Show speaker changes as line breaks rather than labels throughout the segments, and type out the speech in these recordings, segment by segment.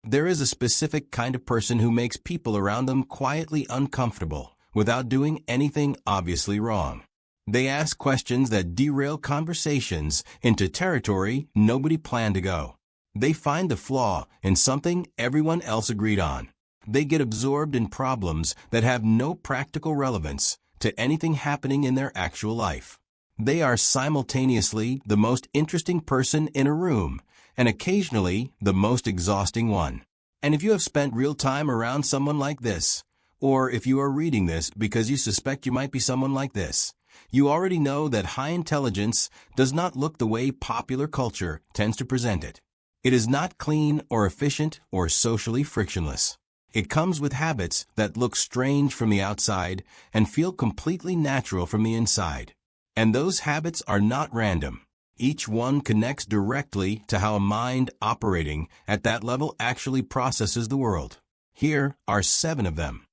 There is a specific kind of person who makes people around them quietly uncomfortable without doing anything obviously wrong. They ask questions that derail conversations into territory nobody planned to go. They find the flaw in something everyone else agreed on. They get absorbed in problems that have no practical relevance to anything happening in their actual life. They are simultaneously the most interesting person in a room and occasionally the most exhausting one. And if you have spent real time around someone like this, or if you are reading this because you suspect you might be someone like this, you already know that high intelligence does not look the way popular culture tends to present it. It is not clean or efficient or socially frictionless. It comes with habits that look strange from the outside and feel completely natural from the inside. And those habits are not random. Each one connects directly to how a mind operating at that level actually processes the world. Here are 7 of them.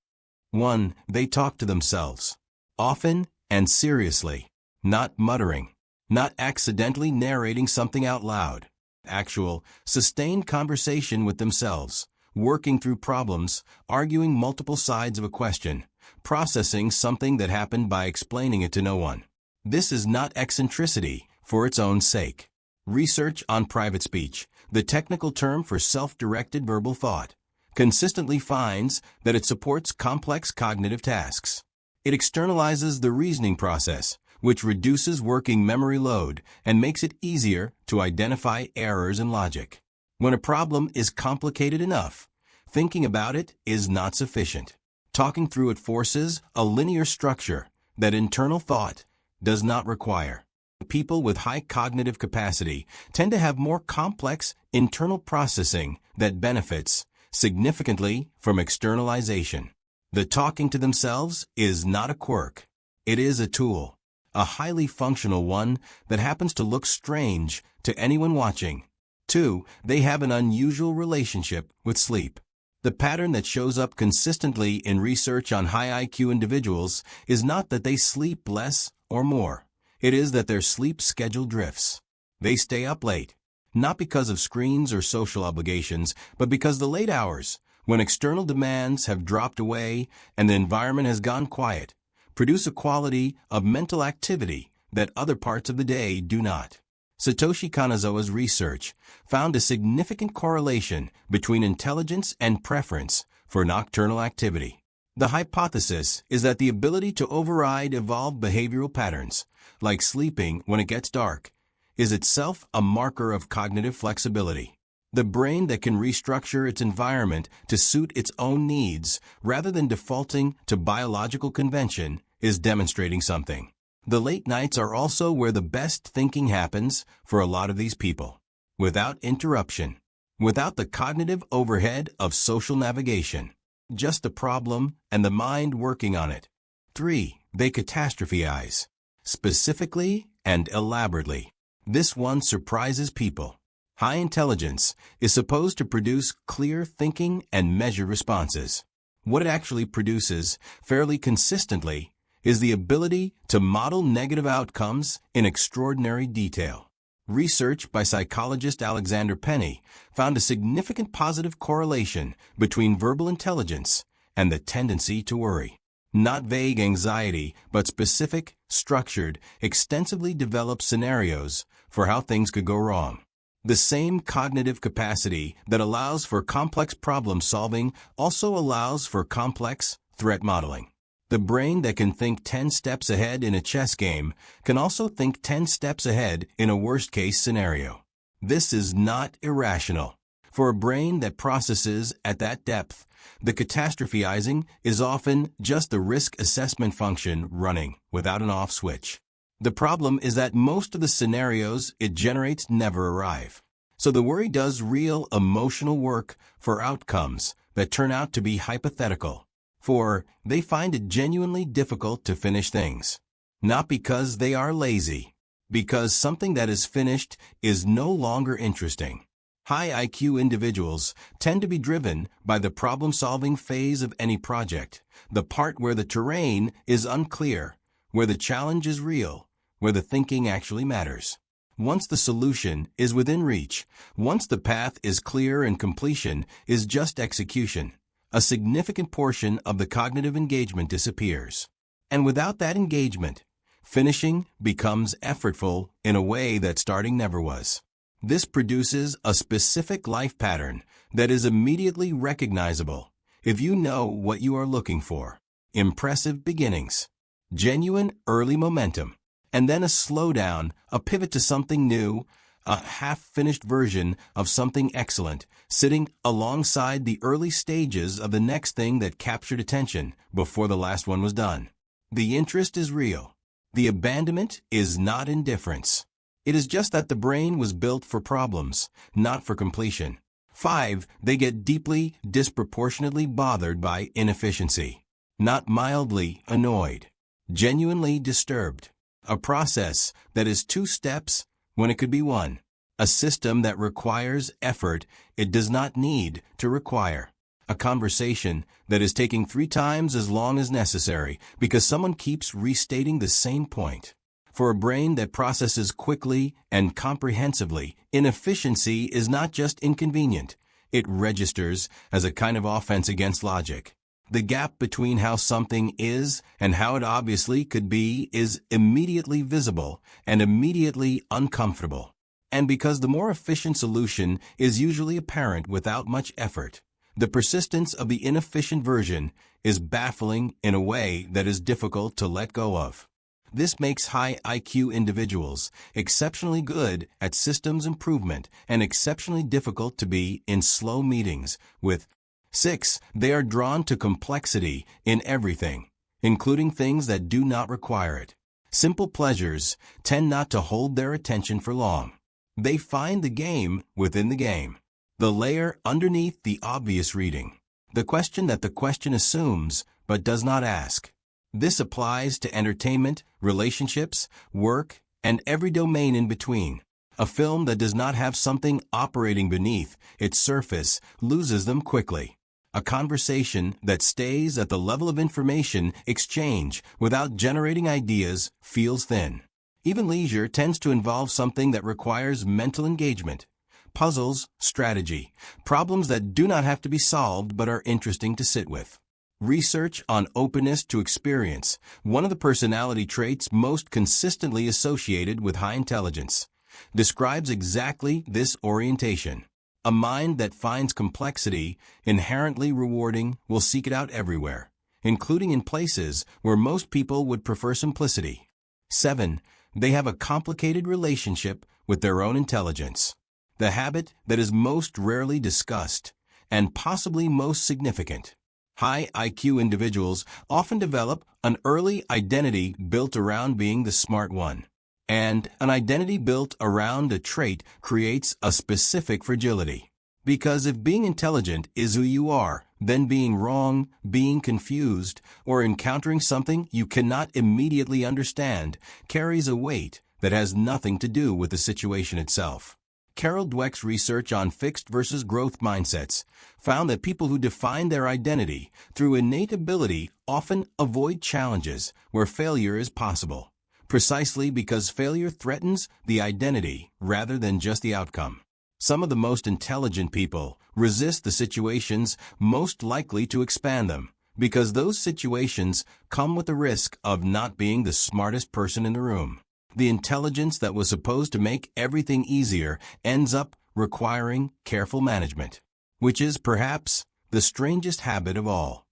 1. They talk to themselves. Often and seriously. Not muttering. Not accidentally narrating something out loud. Actual, sustained conversation with themselves. Working through problems, arguing multiple sides of a question, processing something that happened by explaining it to no one. This is not eccentricity for its own sake. Research on private speech, the technical term for self-directed verbal thought, consistently finds that it supports complex cognitive tasks. It externalizes the reasoning process, which reduces working memory load and makes it easier to identify errors in logic. When a problem is complicated enough, thinking about it is not sufficient. Talking through it forces a linear structure that internal thought does not require. People with high cognitive capacity tend to have more complex internal processing that benefits significantly from externalization. The talking to themselves is not a quirk. It is a tool, a highly functional one that happens to look strange to anyone watching. 2. They have an unusual relationship with sleep. The pattern that shows up consistently in research on high IQ individuals is not that they sleep less or more. It is that their sleep schedule drifts. They stay up late, not because of screens or social obligations, but because the late hours, when external demands have dropped away and the environment has gone quiet, produce a quality of mental activity that other parts of the day do not. Satoshi Kanazawa's research found a significant correlation between intelligence and preference for nocturnal activity. The hypothesis is that the ability to override evolved behavioral patterns, like sleeping when it gets dark, is itself a marker of cognitive flexibility. The brain that can restructure its environment to suit its own needs rather than defaulting to biological convention is demonstrating something. The late nights are also where the best thinking happens for a lot of these people. Without interruption. Without the cognitive overhead of social navigation. Just the problem and the mind working on it. 3. They catastrophize. Specifically and elaborately. This one surprises people. High intelligence is supposed to produce clear thinking and measured responses. What it actually produces, fairly consistently, is the ability to model negative outcomes in extraordinary detail. Research by psychologist Alexander Penny found a significant positive correlation between verbal intelligence and the tendency to worry. Not vague anxiety, but specific, structured, extensively developed scenarios for how things could go wrong. The same cognitive capacity that allows for complex problem solving also allows for complex threat modeling. The brain that can think 10 steps ahead in a chess game can also think 10 steps ahead in a worst-case scenario. This is not irrational. For a brain that processes at that depth, the catastrophizing is often just the risk assessment function running without an off switch. The problem is that most of the scenarios it generates never arrive. So the worry does real emotional work for outcomes that turn out to be hypothetical. For they find it genuinely difficult to finish things. Not because they are lazy, because something that is finished is no longer interesting. High IQ individuals tend to be driven by the problem-solving phase of any project, the part where the terrain is unclear, where the challenge is real, where the thinking actually matters. Once the solution is within reach, once the path is clear and completion is just execution, a significant portion of the cognitive engagement disappears. And without that engagement, finishing becomes effortful in a way that starting never was. This produces a specific life pattern that is immediately recognizable if you know what you are looking for. Impressive beginnings, genuine early momentum, and then a slowdown, a pivot to something new, a half-finished version of something excellent, sitting alongside the early stages of the next thing that captured attention before the last one was done. The interest is real. The abandonment is not indifference. It is just that the brain was built for problems, not for completion. 5. They get deeply, disproportionately bothered by inefficiency. Not mildly annoyed. Genuinely disturbed. A process that is 2 steps when it could be 1. A system that requires effort it does not need to require. A conversation that is taking 3 times as long as necessary because someone keeps restating the same point. For a brain that processes quickly and comprehensively, inefficiency is not just inconvenient. It registers as a kind of offense against logic. The gap between how something is and how it obviously could be is immediately visible and immediately uncomfortable. And because the more efficient solution is usually apparent without much effort, the persistence of the inefficient version is baffling in a way that is difficult to let go of. This makes high IQ individuals exceptionally good at systems improvement and exceptionally difficult to be in slow meetings with. 6. They are drawn to complexity in everything, including things that do not require it. Simple pleasures tend not to hold their attention for long. They find the game within the game, the layer underneath the obvious reading, the question that the question assumes but does not ask. This applies to entertainment, relationships, work, and every domain in between. A film that does not have something operating beneath its surface loses them quickly. A conversation that stays at the level of information exchange without generating ideas feels thin. Even leisure tends to involve something that requires mental engagement. Puzzles, strategy, problems that do not have to be solved but are interesting to sit with. Research on openness to experience, one of the personality traits most consistently associated with high intelligence, describes exactly this orientation. A mind that finds complexity inherently rewarding will seek it out everywhere, including in places where most people would prefer simplicity. 7. They have a complicated relationship with their own intelligence, the habit that is most rarely discussed and possibly most significant. High IQ individuals often develop an early identity built around being the smart one, and an identity built around a trait creates a specific fragility. Because if being intelligent is who you are, then being wrong, being confused, or encountering something you cannot immediately understand carries a weight that has nothing to do with the situation itself. Carol Dweck's research on fixed versus growth mindsets found that people who define their identity through innate ability often avoid challenges where failure is possible, precisely because failure threatens the identity rather than just the outcome. Some of the most intelligent people resist the situations most likely to expand them, because those situations come with the risk of not being the smartest person in the room. The intelligence that was supposed to make everything easier ends up requiring careful management, which is perhaps the strangest habit of all.